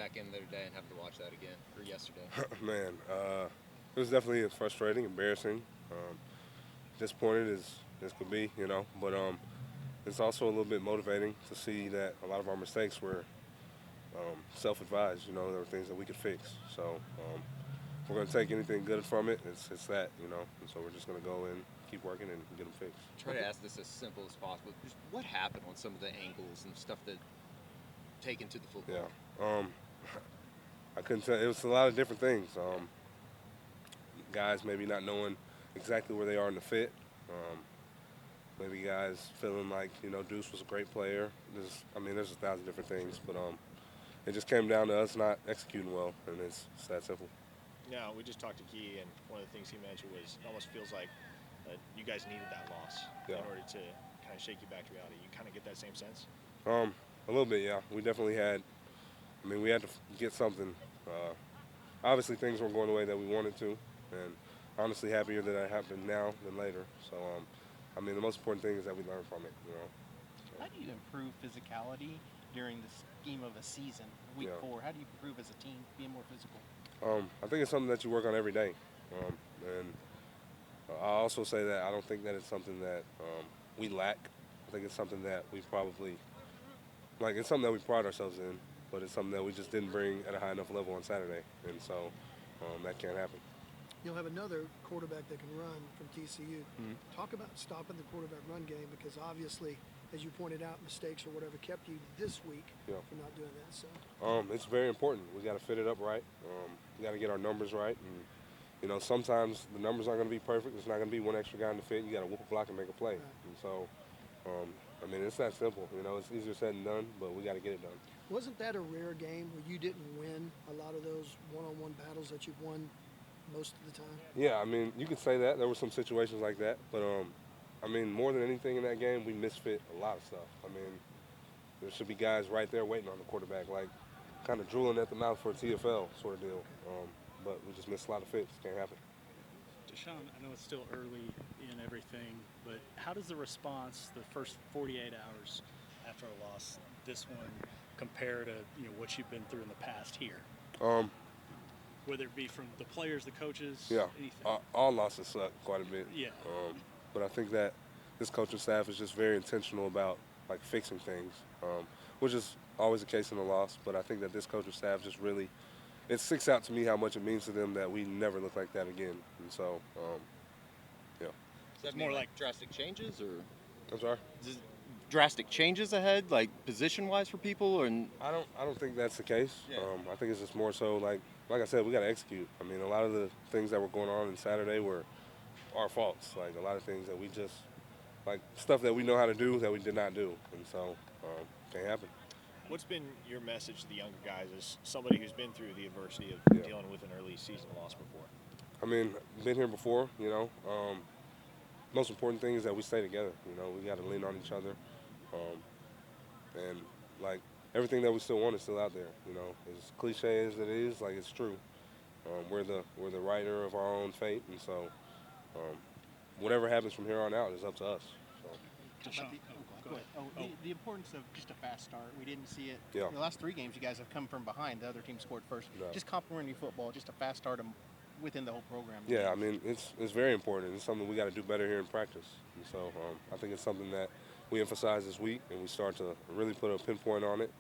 back in the other day and having to watch that again, or yesterday? Man, it was definitely frustrating, embarrassing, disappointed as could be, But it's also a little bit motivating to see that a lot of our mistakes were self-advised. There were things that we could fix. So if we're gonna take anything good from it, it's that, And so we're just gonna go in, keep working, and get them fixed. Try to ask this as simple as possible. Just what happened on some of the angles and stuff that taken to the football? Yeah. I couldn't tell. It was a lot of different things. Guys maybe not knowing exactly where they are in the fit. Maybe guys feeling like Deuce was a great player. There's a thousand different things, but it just came down to us not executing well, and it's that simple. Now, we just talked to Key, and one of the things he mentioned was it almost feels like you guys needed that loss in order to kind of shake you back to reality. You kind of get that same sense? A little bit, yeah. We definitely had. We had to get something. Obviously, things weren't going the way that we wanted to, and honestly, happier that it happened now than later. So, the most important thing is that we learn from it. How do you improve physicality during the scheme of a season, week 4? How do you improve as a team, being more physical? I think it's something that you work on every day, and I also say that I don't think that it's something that we lack. I think it's something that we probably it's something that we pride ourselves in, but it's something that we just didn't bring at a high enough level on Saturday, and so that can't happen. You'll have another quarterback that can run from TCU. Talk about stopping the quarterback run game, because obviously, as you pointed out, mistakes or whatever kept you this week from not doing that. So it's very important. We got to fit it up right. We got to get our numbers right, and sometimes the numbers aren't going to be perfect. It's not going to be one extra guy in the fit. You got to whoop a block and make a play. Right. And so, it's that simple. It's easier said than done, but we got to get it done. wasn't that a rare game where you didn't win a lot of those one-on-one battles that you've won most of the time? Yeah, you could say that. There were some situations like that, but more than anything in that game, we misfit a lot of stuff. There should be guys right there waiting on the quarterback, like kind of drooling at the mouth for a TFL sort of deal. But we just missed a lot of fits. Can't happen. DaShaun, I know it's still early in everything, but how does the response the first 48 hours after a loss, this one, compare to what you've been through in the past here? Whether it be from the players, the coaches, anything. All losses suck quite a bit. Yeah. But I think that this coaching staff is just very intentional about fixing things, which is always the case in a loss. But I think that this coaching staff just really, it sticks out to me how much it means to them that we never look like that again. And so, yeah. Does that mean like drastic changes, or? I'm sorry? Drastic changes ahead, like position-wise for people, or? I don't think that's the case. Yeah. I think it's just more so like I said, we got to execute. A lot of the things that were going on Saturday were our faults. A lot of things that we just stuff that we know how to do that we did not do, and so can't happen. What's been your message to the younger guys as somebody who's been through the adversity of dealing with an early season loss before? Been here before, most important thing is that we stay together. We got to lean on each other. And everything that we still want is still out there. As cliche as it is, it's true. We're the writer of our own fate, and so whatever happens from here on out is up to us. So. Go ahead. The importance of just a fast start. We didn't see it. Yeah. The last 3 games, you guys have come from behind. The other team scored first. No. Just complimentary football, just a fast start within the whole program. Yeah, it's very important. It's something we got to do better here in practice. And so I think it's something that we emphasize this week, and we start to really put a pinpoint on it.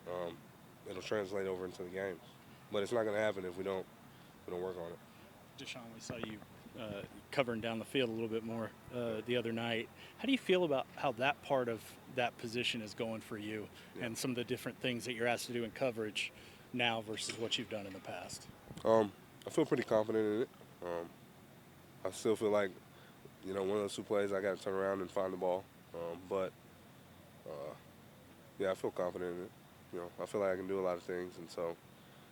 It'll translate over into the games, but it's not going to happen if we don't work on it. DaShaun, we saw you covering down the field a little bit more the other night. How do you feel about how that part of that position is going for you, and some of the different things that you're asked to do in coverage now versus what you've done in the past? I feel pretty confident in it. I still feel like, one of those 2 plays I got to turn around and find the ball. But I feel confident in it. I feel like I can do a lot of things, and so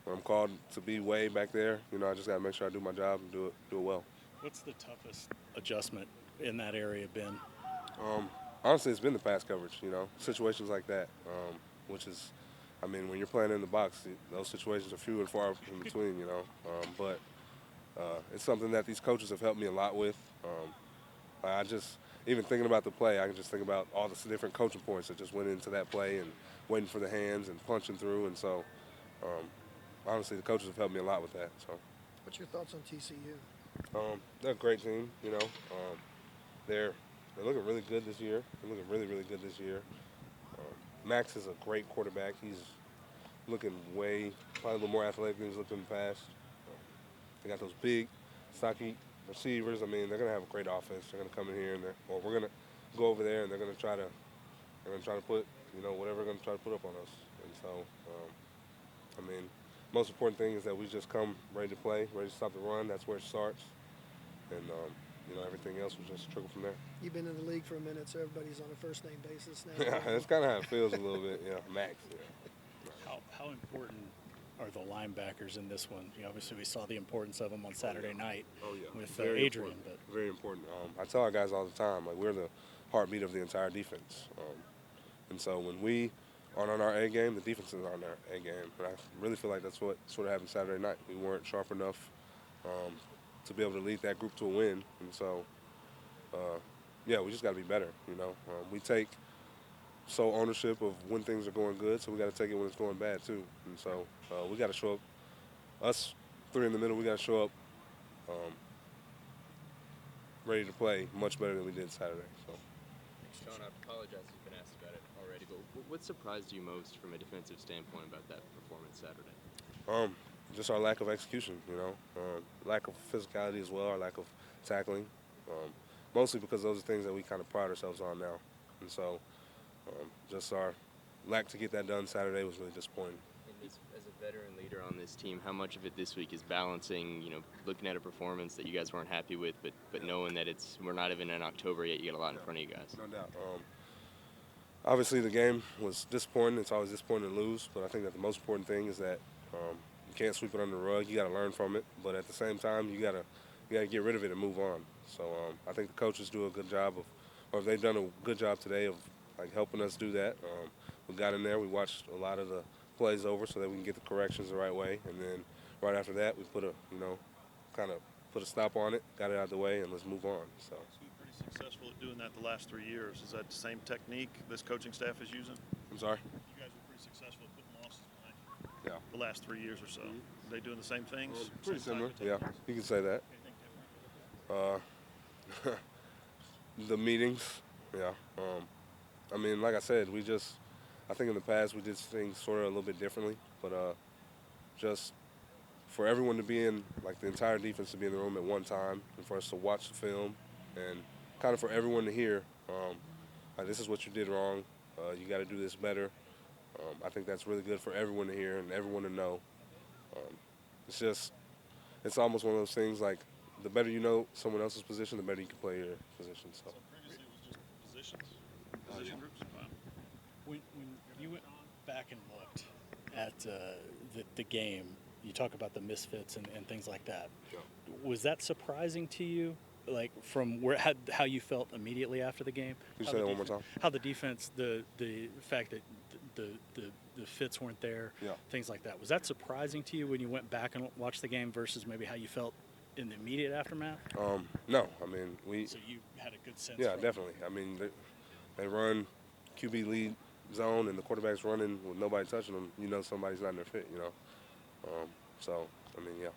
when I'm called to be way back there, I just got to make sure I do my job and do it well. What's the toughest adjustment in that area been? Honestly, it's been the pass coverage. Situations like that, which is, when you're playing in the box, those situations are few and far in between. But it's something that these coaches have helped me a lot with. Even thinking about the play, I can just think about all the different coaching points that just went into that play, and waiting for the hands and punching through. And so honestly, the coaches have helped me a lot with that. So, What's your thoughts on TCU? they're a great team. They're looking really good this year. They're looking really, really good this year. Max is a great quarterback. He's looking probably a little more athletic than he's looked in the past. They got those big, stocky receivers. I mean, they're gonna have a great offense. They're gonna come in here we're gonna go over there and they're gonna try to put, whatever they're gonna try to put up on us. And so, I mean, most important thing is that we just come ready to play, ready to stop the run. That's where it starts. And everything else will just trickle from there. You've been in the league for a minute, so everybody's on a first name basis now. Yeah, that's kind of how it feels a little bit. Yeah, Max. Yeah. How important are the linebackers in this one? Obviously, we saw the importance of them on Saturday night with Very Adrian. important. Very important. I tell our guys all the time, like, we're the heartbeat of the entire defense. And so when we aren't on our A game, the defense is on their A game. And I really feel like that's what sort of happened Saturday night. We weren't sharp enough to be able to lead that group to a win. And so, we just got to be better. We take sole ownership of when things are going good, so we got to take it when it's going bad too. And so we got to show up. Us three in the middle, we got to show up ready to play much better than we did Saturday. So. Sean, I apologize if you've been asked about it already, but what surprised you most from a defensive standpoint about that performance Saturday? Just our lack of execution, lack of physicality as well, our lack of tackling, mostly because those are things that we kind of pride ourselves on now. And so just our lack to get that done Saturday was really disappointing. And as a veteran leader on this team, how much of it this week is balancing, looking at a performance that you guys weren't happy with, but knowing that we're not even in October yet, you got a lot in front of you guys? No doubt. Obviously, the game was disappointing. It's always disappointing to lose, but I think that the most important thing is that you can't sweep it under the rug. You got to learn from it, but at the same time, you got to get rid of it and move on. So I think the coaches do a good job they've done a good job today of helping us do that. We got in there, we watched a lot of the plays over so that we can get the corrections the right way, and then right after that, we put a stop on it, got it out of the way, and let's move on. So you're pretty successful at doing that the last 3 years. Is that the same technique this coaching staff is using? I'm sorry? You guys were pretty successful at putting losses behind you the last 3 years or so. Are they doing the same things? Pretty similar, yeah. You can say that. The meetings, yeah. I mean, like I said, I think in the past we did things sort of a little bit differently, but just for everyone to be in, the entire defense to be in the room at one time, and for us to watch the film, and kind of for everyone to hear, this is what you did wrong, you got to do this better. I think that's really good for everyone to hear and everyone to know. It's almost one of those things, the better you know someone else's position, the better you can play your position. So previously it was just position groups? Wow. When you went back and looked at the game, you talk about the misfits and things like that. Yeah. Was that surprising to you? From how you felt immediately after the game? Can you say that one more time? How the defense, the fact that the fits weren't there, things like that. Was that surprising to you when you went back and watched the game versus maybe how you felt in the immediate aftermath? No. I mean, So you had a good sense. Yeah, definitely. I mean, they run QB lead zone, and the quarterback's running with nobody touching them. Somebody's not in their fit. So I mean, yeah.